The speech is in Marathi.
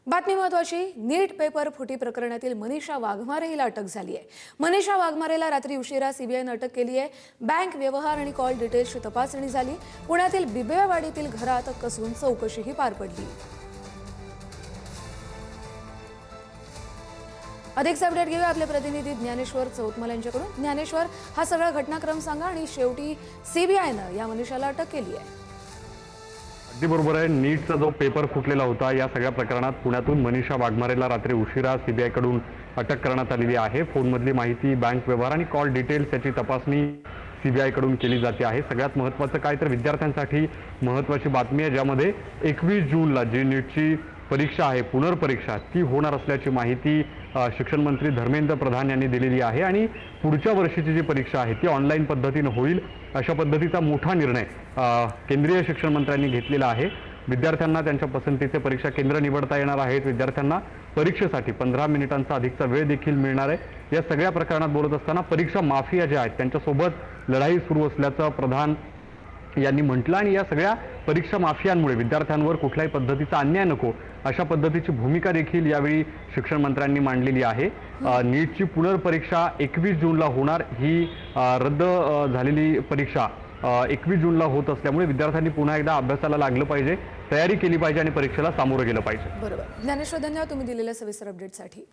बातमी महत्वाची. नीट पेपर फुटी प्रकरणातील मनीषा वाघमारे हिला अटक झाली आहे. मनीषा वाघमारेला रात्री उशिरा सीबीआयने अटक केली आहे. बँक व्यवहार आणि कॉल डिटेल्सची तपासणी झाली. पुण्यातील बिबवेवाडीतील घरात कसून चौकशीही पार पडली. अधिक अपडेट घेऊया आपले प्रतिनिधी ज्ञानेश्वर चौतमल यांच्याकडून. ज्ञानेश्वर, हा सगळा घटनाक्रम सांगा आणि शेवटी सीबीआयने या मनीषाला अटक केली आहे. अगदी बरोबर आहे. नीटचा जो पेपर फुटलेला होता या सगळ्या प्रकरणात पुण्यातून मनीषा वाघमारेला रात्री उशिरा सीबीआय कडून अटक करण्यात आलेली आहे. फोनमधली माहिती, बँक व्यवहार आणि कॉल डिटेल्स याची तपासणी सीबीआय कडून केली जाते आहे. सगळ्यात महत्त्वाचं काय तर विद्यार्थ्यांसाठी महत्त्वाची बातमी आहे, ज्यामध्ये 21 जूनला जी नीटची परीक्षा आहे, पुनर्परीक्षा, ती होणार असल्याची माहिती शिक्षण मंत्री धर्मेंद्र प्रधान यांनी दिलेली आहे. आणि पुढच्या वर्षीची जी परीक्षा आहे ती ऑनलाईन पद्धतीने होईल अशा पद्धतीचा मोठा निर्णय केंद्रीय शिक्षण मंत्र्यांनी घेतलेला आहे. विद्यार्थ्यांना त्यांच्या पसंतीचे परीक्षा केंद्र निवडता येणार आहेत. विद्यार्थ्यांना परीक्षेसाठी 15 मिनिटांचा अधिकचा वेळ देखील मिळणार आहे. या सगळ्या प्रकरणात बोलत असताना परीक्षा माफिया ज्या आहेत त्यांच्यासोबत लढाई सुरू असल्याचं प्रधान यांनी म्हटलं. आणि या सगळ्या परीक्षा माफियांमुळे विद्यार्थ्यांवर कुठल्याही पद्धतीचा अन्याय नको अशा पद्धतीची भूमिका देखील यावेळी शिक्षण मंत्र्यांनी मांडलेली आहे. नीटची पुनर्परीक्षा 21 जूनला होणार. ही रद्द झालेली परीक्षा 21 जूनला होत असल्यामुळे विद्यार्थ्यांनी पुन्हा एकदा अभ्यासाला लागलं पाहिजे, तयारी केली पाहिजे आणि परीक्षेला सामोरं गेलं पाहिजे. बरोबर. ज्ञानेश्वर, धन्यवाद तुम्ही दिलेल्या सविस्तर अपडेटसाठी.